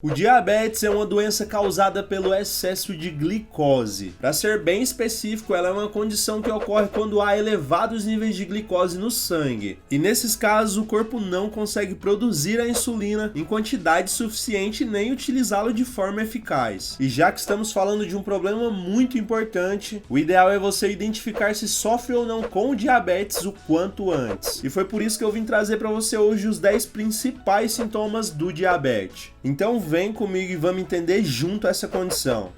O diabetes é uma doença causada pelo excesso de glicose. Para ser bem específico, ela é uma condição que ocorre quando há elevados níveis de glicose no sangue. E nesses casos, o corpo não consegue produzir a insulina em quantidade suficiente nem utilizá-lo de forma eficaz. E já que estamos falando de um problema muito importante, o ideal é você identificar se sofre ou não com o diabetes o quanto antes. E foi por isso que eu vim trazer para você hoje os 10 principais sintomas do diabetes. Então vem comigo e vamos entender junto essa condição.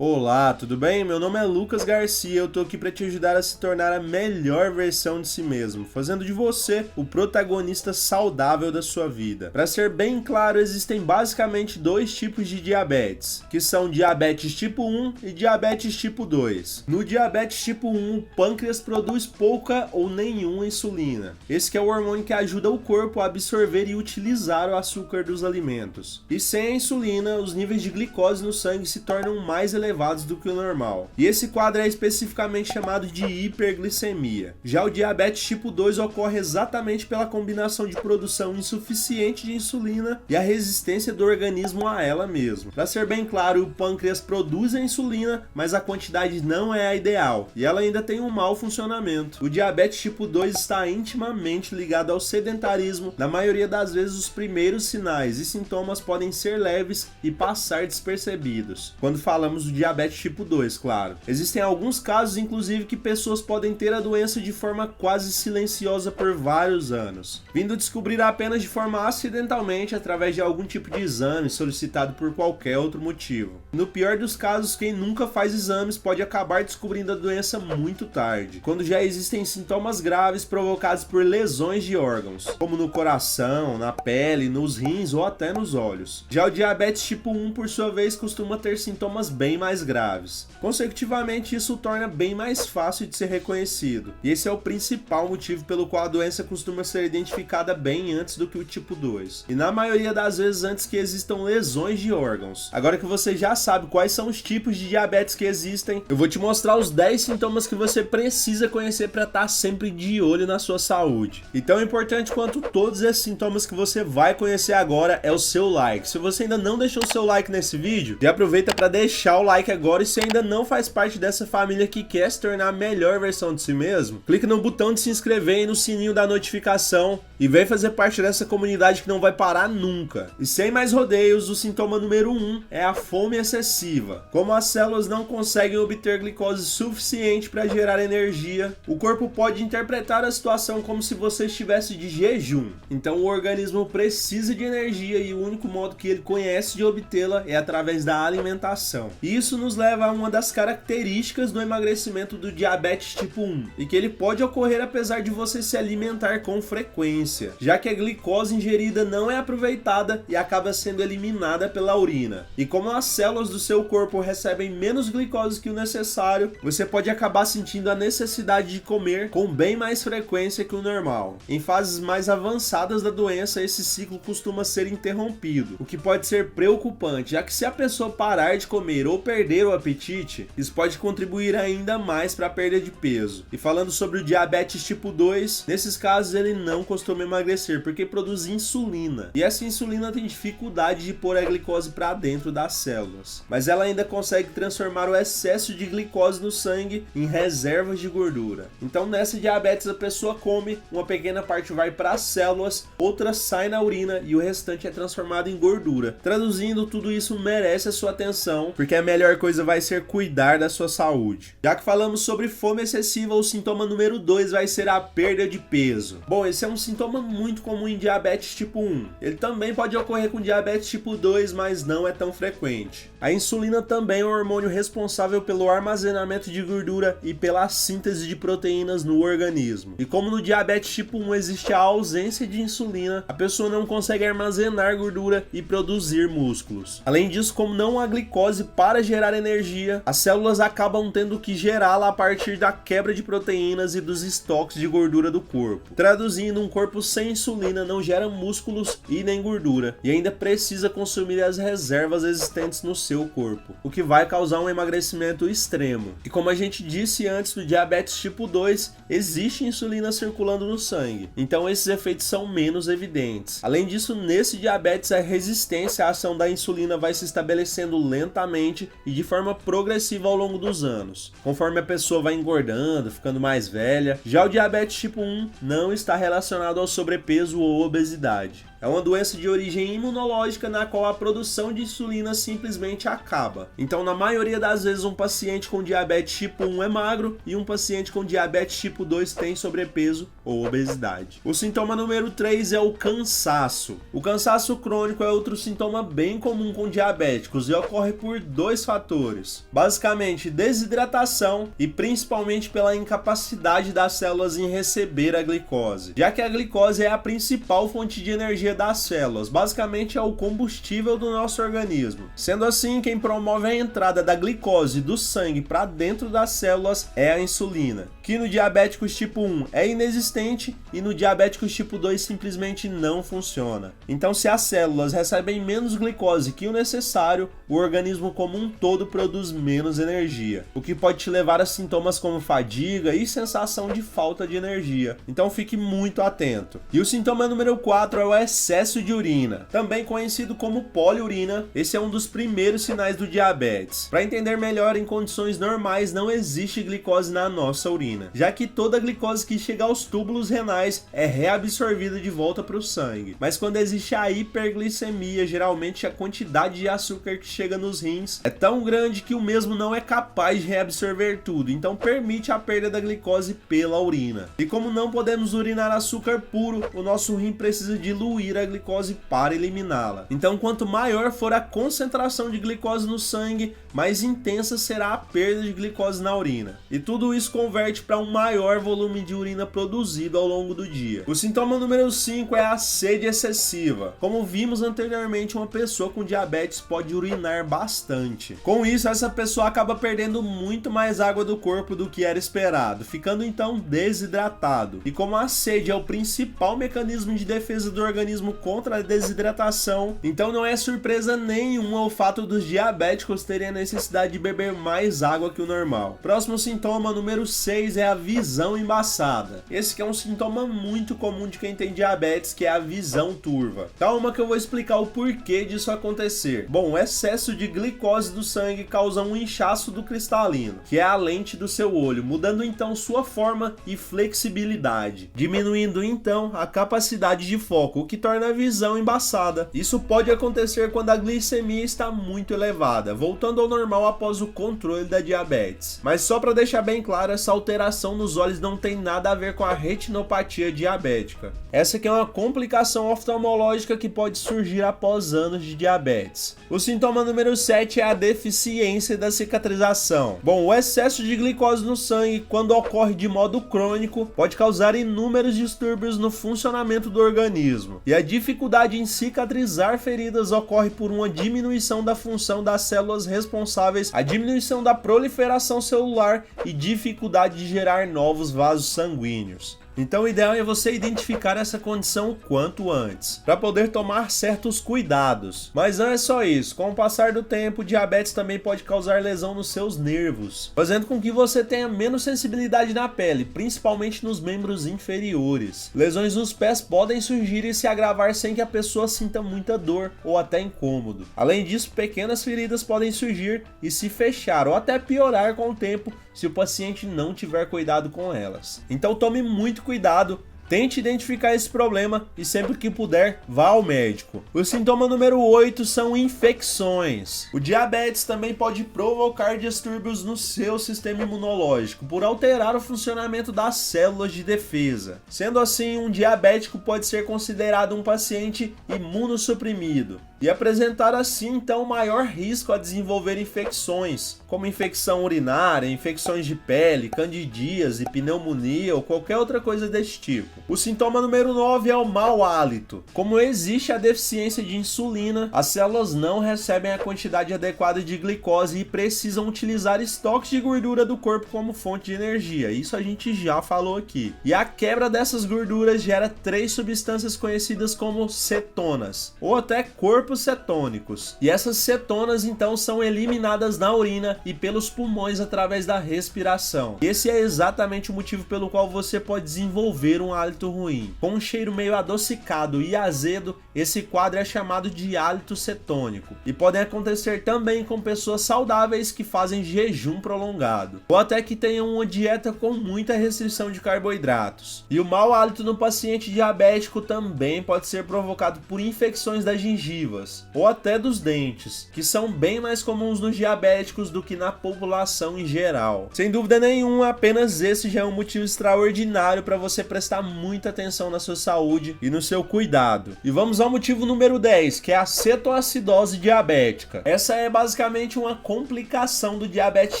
Olá, tudo bem? Meu nome é Lucas Garcia, eu tô aqui para te ajudar a se tornar a melhor versão de si mesmo, fazendo de você o protagonista saudável da sua vida. Para ser bem claro, existem basicamente dois tipos de diabetes, que são diabetes tipo 1 e diabetes tipo 2. No diabetes tipo 1, o pâncreas produz pouca ou nenhuma insulina. Esse que é o hormônio que ajuda o corpo a absorver e utilizar o açúcar dos alimentos. E sem a insulina, os níveis de glicose no sangue se tornam mais elevados do que o normal. E esse quadro é especificamente chamado de hiperglicemia. Já o diabetes tipo 2 ocorre exatamente pela combinação de produção insuficiente de insulina e a resistência do organismo a ela mesma. Para ser bem claro, o pâncreas produz a insulina, mas a quantidade não é a ideal e ela ainda tem um mau funcionamento. O diabetes tipo 2 está intimamente ligado ao sedentarismo. Na maioria das vezes, os primeiros sinais e sintomas podem ser leves e passar despercebidos. Quando falamos do diabetes tipo 2, claro. Existem alguns casos, inclusive, que pessoas podem ter a doença de forma quase silenciosa por vários anos, vindo descobrir apenas de forma acidentalmente através de algum tipo de exame solicitado por qualquer outro motivo. No pior dos casos, quem nunca faz exames pode acabar descobrindo a doença muito tarde, quando já existem sintomas graves provocados por lesões de órgãos, como no coração, na pele, nos rins ou até nos olhos. Já o diabetes tipo 1, por sua vez, costuma ter sintomas bem mais graves. Consecutivamente, isso o torna bem mais fácil de ser reconhecido. E esse é o principal motivo pelo qual a doença costuma ser identificada bem antes do que o tipo 2. E na maioria das vezes antes que existam lesões de órgãos. Agora que você já sabe quais são os tipos de diabetes que existem, eu vou te mostrar os 10 sintomas que você precisa conhecer para estar sempre de olho na sua saúde. E tão importante quanto todos esses sintomas que você vai conhecer agora é o seu like. Se você ainda não deixou o seu like nesse vídeo, já aproveita para deixar o like agora, e se ainda não faz parte dessa família que quer se tornar a melhor versão de si mesmo, clica no botão de se inscrever e no sininho da notificação e vem fazer parte dessa comunidade que não vai parar nunca. E sem mais rodeios, o sintoma número 1 é a fome excessiva. Como as células não conseguem obter glicose suficiente para gerar energia, o corpo pode interpretar a situação como se você estivesse de jejum. Então o organismo precisa de energia e o único modo que ele conhece de obtê-la é através da alimentação. E isso nos leva a uma das características do emagrecimento do diabetes tipo 1, e que ele pode ocorrer apesar de você se alimentar com frequência, já que a glicose ingerida não é aproveitada e acaba sendo eliminada pela urina. E como as células do seu corpo recebem menos glicose que o necessário, você pode acabar sentindo a necessidade de comer com bem mais frequência que o normal. Em fases mais avançadas da doença, esse ciclo costuma ser interrompido, o que pode ser preocupante, já que se a pessoa parar de comer ou perder o apetite, isso pode contribuir ainda mais para a perda de peso. E falando sobre o diabetes tipo 2, nesses casos ele não costuma emagrecer porque produz insulina. E essa insulina tem dificuldade de pôr a glicose para dentro das células, mas ela ainda consegue transformar o excesso de glicose no sangue em reservas de gordura. Então nessa diabetes a pessoa come, uma pequena parte vai para as células, outra sai na urina e o restante é transformado em gordura. Traduzindo, tudo isso merece a sua atenção, porque a melhor coisa vai ser cuidar da sua saúde. Já que falamos sobre fome excessiva, o sintoma número 2 vai ser a perda de peso. Bom, esse é um sintoma muito comum em diabetes tipo 1. Ele também pode ocorrer com diabetes tipo 2, mas não é tão frequente. A insulina também é um hormônio responsável pelo armazenamento de gordura e pela síntese de proteínas no organismo. E como no diabetes tipo 1 existe a ausência de insulina, a pessoa não consegue armazenar gordura e produzir músculos. Além disso, como não há glicose para gerar energia, as células acabam tendo que gerá-la a partir da quebra de proteínas e dos estoques de gordura do corpo. Traduzindo, um corpo sem insulina não gera músculos e nem gordura, e ainda precisa consumir as reservas existentes no seu corpo, o que vai causar um emagrecimento extremo. E como a gente disse antes, no diabetes tipo 2, existe insulina circulando no sangue, então esses efeitos são menos evidentes. Além disso, nesse diabetes, a resistência à ação da insulina vai se estabelecendo lentamente e de forma progressiva ao longo dos anos, conforme a pessoa vai engordando, ficando mais velha. Já o diabetes tipo 1 não está relacionado ao sobrepeso ou obesidade. É uma doença de origem imunológica na qual a produção de insulina simplesmente acaba. Então, na maioria das vezes, um paciente com diabetes tipo 1 é magro e um paciente com diabetes tipo 2 tem sobrepeso ou obesidade. O sintoma número 3 é o cansaço. O cansaço crônico é outro sintoma bem comum com diabéticos e ocorre por dois fatores. Basicamente, desidratação e principalmente pela incapacidade das células em receber a glicose, já que a glicose é a principal fonte de energia das células, basicamente é o combustível do nosso organismo. Sendo assim, quem promove a entrada da glicose do sangue para dentro das células é a insulina, que no diabéticos tipo 1 é inexistente e no diabéticos tipo 2 simplesmente não funciona. Então, se as células recebem menos glicose que o necessário, o organismo como um todo produz menos energia, o que pode te levar a sintomas como fadiga e sensação de falta de energia. Então fique muito atento. E o sintoma número 4 é o excesso de urina, também conhecido como poliurina. Esse é um dos primeiros sinais do diabetes. Para entender melhor, em condições normais não existe glicose na nossa urina, já que toda a glicose que chega aos túbulos renais é reabsorvida de volta para o sangue. Mas quando existe a hiperglicemia, geralmente a quantidade de açúcar que chega nos rins é tão grande que o mesmo não é capaz de reabsorver tudo, então permite a perda da glicose pela urina. E como não podemos urinar açúcar puro, o nosso rim precisa diluir a glicose para eliminá-la. Então, quanto maior for a concentração de glicose no sangue, mais intensa será a perda de glicose na urina. E tudo isso converte para um maior volume de urina produzido ao longo do dia. O sintoma número 5 é a sede excessiva. Como vimos anteriormente, uma pessoa com diabetes pode urinar bastante. Com isso, essa pessoa acaba perdendo muito mais água do corpo do que era esperado, ficando então desidratado. E como a sede é o principal mecanismo de defesa do organismo contra a desidratação, então não é surpresa nenhuma o fato dos diabéticos terem a necessidade de beber mais água que o normal. Próximo sintoma, número 6, é a visão embaçada. Esse que é um sintoma muito comum de quem tem diabetes, que é a visão turva. Calma que eu vou explicar o porquê disso acontecer. Bom, o excesso de glicose do sangue causa um inchaço do cristalino, que é a lente do seu olho, mudando então sua forma e flexibilidade, diminuindo então a capacidade de foco, o que torna a visão embaçada. Isso pode acontecer quando a glicemia está muito elevada, voltando ao normal após o controle da diabetes. Mas só para deixar bem claro, essa alteração nos olhos não tem nada a ver com a retinopatia diabética. Essa aqui é uma complicação oftalmológica que pode surgir após anos de diabetes. O sintoma número 7 é a deficiência da cicatrização. Bom, o excesso de glicose no sangue, quando ocorre de modo crônico, pode causar inúmeros distúrbios no funcionamento do organismo. E a dificuldade em cicatrizar feridas ocorre por uma diminuição da função das células responsáveis, a diminuição da proliferação celular e dificuldade de gerar novos vasos sanguíneos. Então o ideal é você identificar essa condição o quanto antes, para poder tomar certos cuidados. Mas não é só isso, com o passar do tempo, o diabetes também pode causar lesão nos seus nervos, fazendo com que você tenha menos sensibilidade na pele, principalmente nos membros inferiores. Lesões nos pés podem surgir e se agravar sem que a pessoa sinta muita dor ou até incômodo. Além disso, pequenas feridas podem surgir e se fechar ou até piorar com o tempo se o paciente não tiver cuidado com elas. Então tome muito cuidado, tente identificar esse problema e sempre que puder, vá ao médico. O sintoma número 8 são infecções. O diabetes também pode provocar distúrbios no seu sistema imunológico, por alterar o funcionamento das células de defesa. Sendo assim, um diabético pode ser considerado um paciente imunossuprimido. e apresentar assim então maior risco a desenvolver infecções, como infecção urinária, infecções de pele, candidíase, pneumonia ou qualquer outra coisa desse tipo. O sintoma número 9 é o mau hálito. Como existe a deficiência de insulina, as células não recebem a quantidade adequada de glicose e precisam utilizar estoques de gordura do corpo como fonte de energia. Isso a gente já falou aqui. E a quebra dessas gorduras gera 3 substâncias conhecidas como cetonas, ou até corpos cetônicos. E essas cetonas então são eliminadas na urina e pelos pulmões através da respiração. Esse é exatamente o motivo pelo qual você pode desenvolver um hálito ruim. Com um cheiro meio adocicado e azedo, esse quadro é chamado de hálito cetônico. E podem acontecer também com pessoas saudáveis que fazem jejum prolongado, ou até que tenham uma dieta com muita restrição de carboidratos. E o mau hálito no paciente diabético também pode ser provocado por infecções das gengivas, ou até dos dentes, que são bem mais comuns nos diabéticos do que na população em geral. Sem dúvida nenhuma, apenas esse já é um motivo extraordinário para você prestar muita atenção na sua saúde e no seu cuidado. E vamos ao motivo número 10, que é a cetoacidose diabética. Essa é basicamente uma complicação do diabetes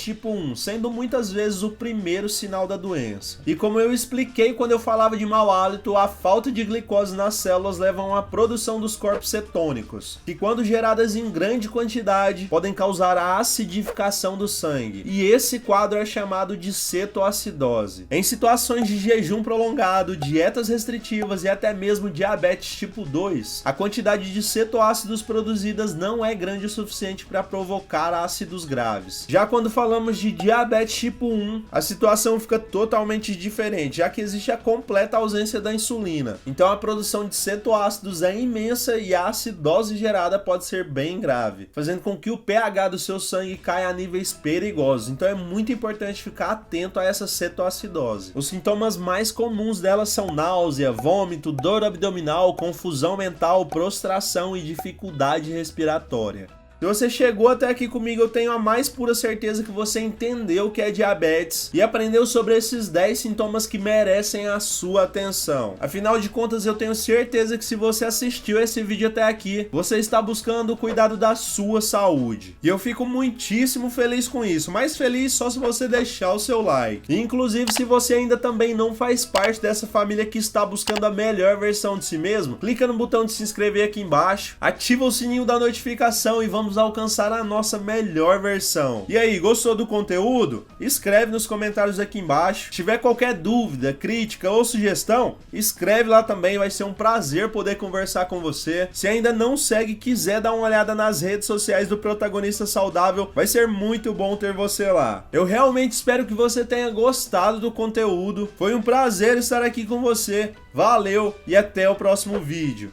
tipo 1, sendo muitas vezes o primeiro sinal da doença. E como eu expliquei quando eu falava de mau hálito, a falta de glicose nas células leva a uma produção dos corpos cetônicos, que quando geradas em grande quantidade, podem causar a acidificação do sangue. E esse quadro é chamado de cetoacidose. Em situações de jejum prolongado, dietas restritivas e até mesmo diabetes tipo 2, a quantidade de cetoácidos produzidas não é grande o suficiente para provocar ácidos graves. Já quando falamos de diabetes tipo 1, a situação fica totalmente diferente, já que existe a completa ausência da insulina. Então a produção de cetoácidos é imensa e a acidose gerada pode ser bem grave, fazendo com que o pH do seu sangue caia a níveis perigosos. Então é muito importante ficar atento a essa cetoacidose. Os sintomas mais comuns dela são náusea, vômito, dor abdominal, confusão mental, prostração e dificuldade respiratória. Se você chegou até aqui comigo, eu tenho a mais pura certeza que você entendeu o que é diabetes e aprendeu sobre esses 10 sintomas que merecem a sua atenção. Afinal de contas, eu tenho certeza que se você assistiu esse vídeo até aqui, você está buscando o cuidado da sua saúde. E eu fico muitíssimo feliz com isso, mais feliz só se você deixar o seu like. E, inclusive, se você ainda também não faz parte dessa família que está buscando a melhor versão de si mesmo, clica no botão de se inscrever aqui embaixo, ativa o sininho da notificação e vamos alcançar a nossa melhor versão. E aí, gostou do conteúdo? Escreve nos comentários aqui embaixo. Se tiver qualquer dúvida, crítica ou sugestão, escreve lá também, vai ser um prazer poder conversar com você. Se ainda não segue e quiser dar uma olhada nas redes sociais do Protagonista Saudável, vai ser muito bom ter você lá. Eu realmente espero que você tenha gostado do conteúdo. Foi um prazer estar aqui com você. Valeu e até o próximo vídeo.